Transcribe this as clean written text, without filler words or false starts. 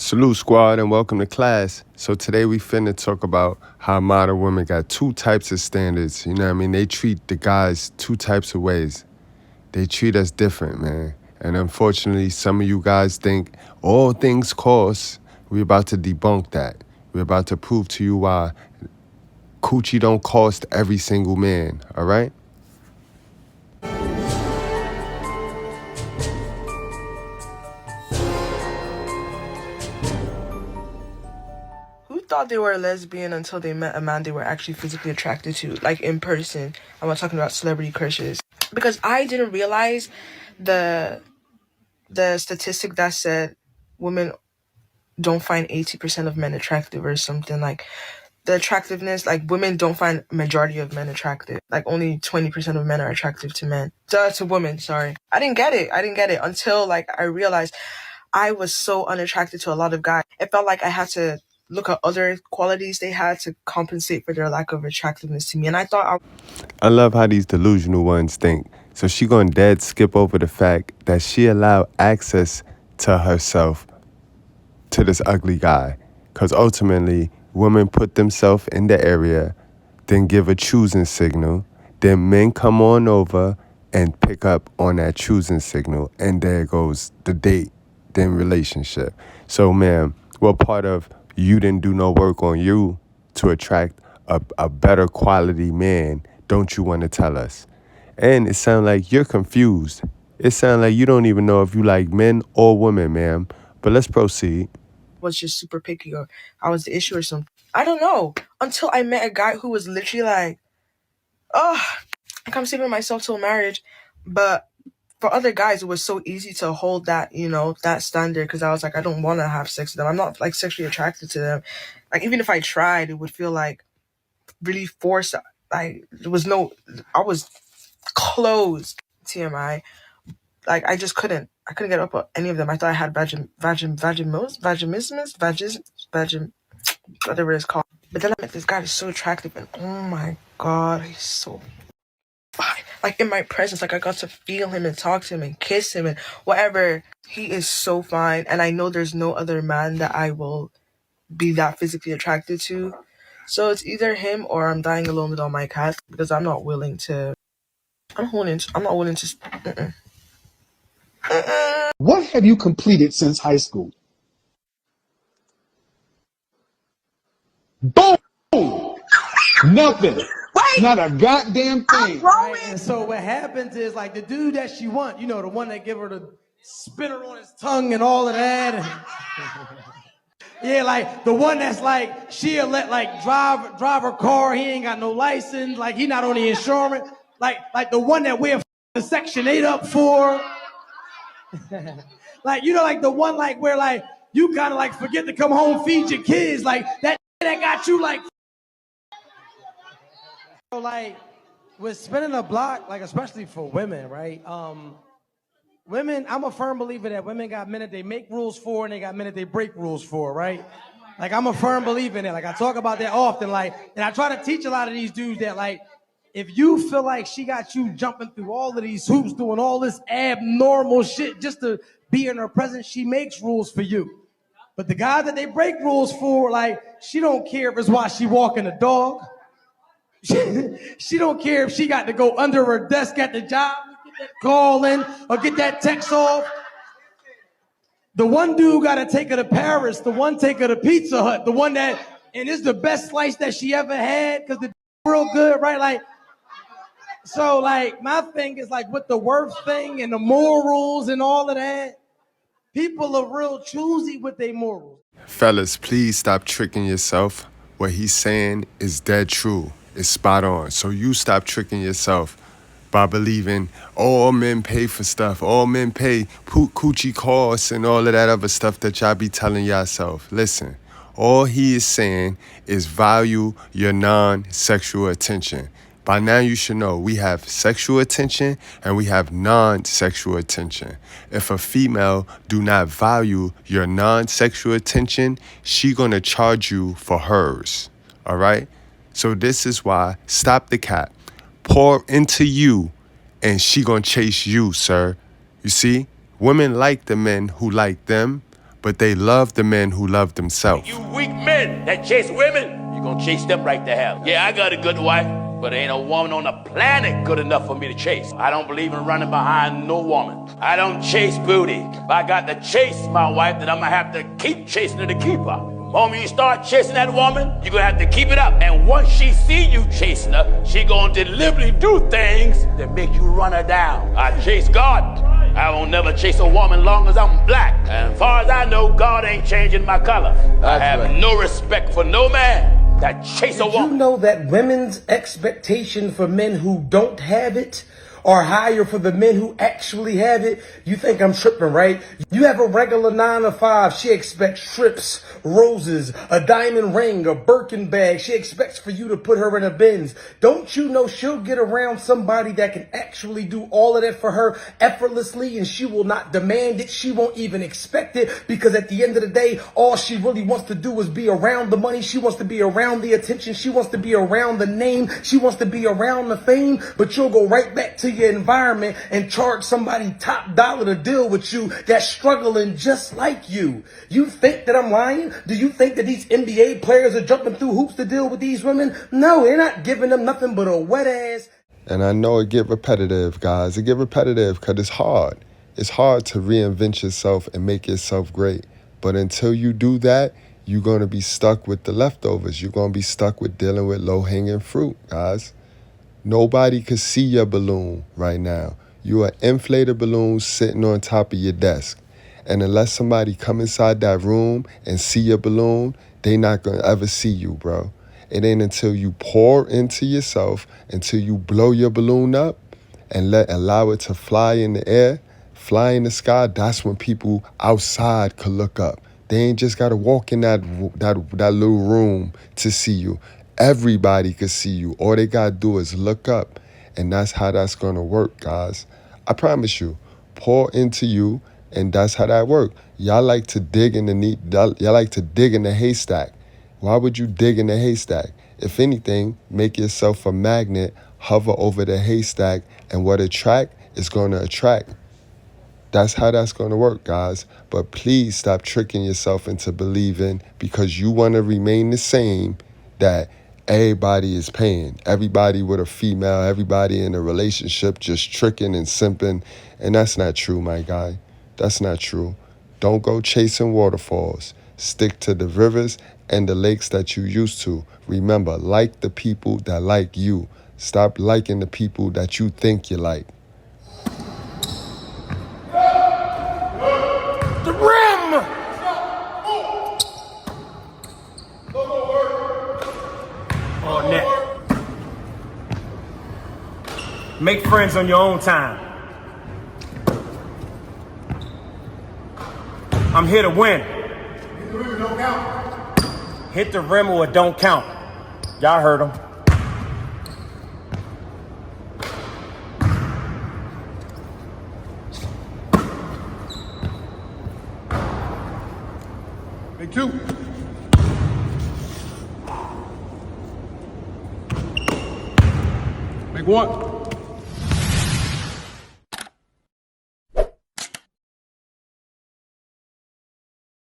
Salute squad and welcome to class. So today we finna talk about how modern women got two types of standards. You know what I mean? They treat the guys two types of ways. They treat us different, man. And unfortunately, some of you guys think all things cost. We're about to debunk that. We're about to prove to you why coochie don't cost every single man, all right? Who thought they were a lesbian until they met a man they were actually physically attracted to, like in person? I'm not talking about celebrity crushes. Because I didn't realize the statistic that said women don't find 80% of men attractive or something. Like the attractiveness, like women don't find majority of men attractive. Like only 20% of men are attractive to men. To women, sorry. I didn't get it until like I realized I was so unattracted to a lot of guys. It felt like I had to look at other qualities they had to compensate for their lack of attractiveness to me. And I thought I love how these delusional ones think. So she gonna dead skip over the fact that she allowed access to herself to this ugly guy. Because ultimately, women put themselves in the area, then give a choosing signal, then men come on over and pick up on that choosing signal, and there goes the date, then relationship. So, ma'am, what part of you didn't do no work on you to attract a better quality man don't you want to tell us? And it sounds like you're confused. It sounds like you don't even know if you like men or women, ma'am. But let's proceed. was just super picky or I was the issue or something. I don't know. Until I met a guy who was literally like, oh, I'm saving myself till marriage. But for other guys, it was so easy to hold that, that standard because I was like, I don't want to have sex with them. I'm not like sexually attracted to them. Like even if I tried, it would feel like really forced. Like there was no, I was closed. TMI. Like I just couldn't. I couldn't get up with any of them. I thought I had whatever it's called. But then I met this guy who's so attractive, and oh my god, he's so fine. Like in my presence, like I got to feel him and talk to him and kiss him and whatever. He is so fine, and I know there's no other man that I will be that physically attracted to. So it's either him or I'm dying alone with all my cats because I'm not willing to. I'm not willing to. What have you completed since high school? Boom! Nothing. Wait, Not a goddamn I'm thing. growing. And so what happens is like the dude that she want, the one that give her the spinner on his tongue and all of that. And yeah, like the one that's like she'll let like drive her car. He ain't got no license. Like he not on the insurance. Like the one that we're the Section 8 up for. Like like the one like where like you kind of like forget to come home feed your kids. Like that got you like. So like with spinning a block, like especially for women, right? Women, I'm a firm believer that women got men that they make rules for and they got men that they break rules for, right? Like I'm a firm believer in that. Like I talk about that often, like, and I try to teach a lot of these dudes that like, if you feel like she got you jumping through all of these hoops, doing all this abnormal shit just to be in her presence, she makes rules for you. But the guy that they break rules for, like, she don't care if it's why she walking the dog. She don't care if she got to go under her desk at the job, get that call in, or get that text off. The one dude got to take her to Paris, the one take her to Pizza Hut, the one that, and it's the best slice that she ever had because the real good, right? Like, so like my thing is like with the worth thing and the morals and all of that, people are real choosy with their morals. Fellas, please stop tricking yourself. What he's saying is dead true. It's spot on. So you stop tricking yourself by believing all men pay for stuff. All men pay coochie costs and all of that other stuff that y'all be telling yourself. Listen, all he is saying is value your non-sexual attention. By now you should know we have sexual attention and we have non-sexual attention. If a female do not value your non-sexual attention, she gonna charge you for hers, all right? So this is why, stop the cap, pour into you and she gonna chase you, sir. You see, women like the men who like them, but they love the men who love themselves. You weak men that chase women, you gonna chase them right to hell. Yeah, I got a good wife, but there ain't a woman on the planet good enough for me to chase. I don't believe in running behind no woman. I don't chase booty. If I got to chase my wife, then I'm gonna have to keep chasing her to keep her. The moment you start chasing that woman, you're gonna have to keep it up. And once she see you chasing her, she gonna deliberately do things that make you run her down. I chase God. I won't never chase a woman long as I'm black. And as far as I know, God ain't changing my color. I have no respect for no man that chase a woman. Did you know that women's expectation for men who don't have it are higher for the men who actually have it? You think I'm tripping, right? You have a regular 9 to 5. She expects trips, roses, a diamond ring, a Birkin bag. She expects for you to put her in a Benz. Don't you know she'll get around somebody that can actually do all of that for her effortlessly, and she will not demand it. She won't even expect it, because at the end of the day, all she really wants to do is be around the money. She wants to be around the attention. She wants to be around the name. She wants to be around the fame, but you'll go right back to your environment and charge somebody top dollar to deal with you that's struggling just like you. You think that I'm lying? Do you think that these NBA players are jumping through hoops to deal with these women? No, they're not giving them nothing but a wet ass. And I know it get repetitive, guys. It get repetitive because it's hard. It's hard to reinvent yourself and make yourself great. But until you do that, you're going to be stuck with the leftovers. You're going to be stuck with dealing with low-hanging fruit, guys. Nobody could see your balloon right now. You're an inflated balloon sitting on top of your desk. And unless somebody come inside that room and see your balloon, they not going to ever see you, bro. It ain't until you pour into yourself, until you blow your balloon up and allow it to fly in the air, fly in the sky, that's when people outside could look up. They ain't just got to walk in that little room to see you. Everybody could see you. All they got to do is look up. And that's how that's going to work, guys. I promise you. Pour into you, and that's how that works. Y'all like to dig in the haystack. Why would you dig in the haystack? If anything, make yourself a magnet, hover over the haystack, and what attract is going to attract. That's how that's going to work, guys. But please stop tricking yourself into believing, because you want to remain the same, that everybody is paying. Everybody with a female, everybody in a relationship just tricking and simping. And that's not true, my guy. That's not true. Don't go chasing waterfalls. Stick to the rivers and the lakes that you used to. Remember, like the people that like you. Stop liking the people that you think you like. The rim! On net. Make friends on your own time. I'm here to win. Hit the rim or it don't count. Y'all heard him. Big two. Make one.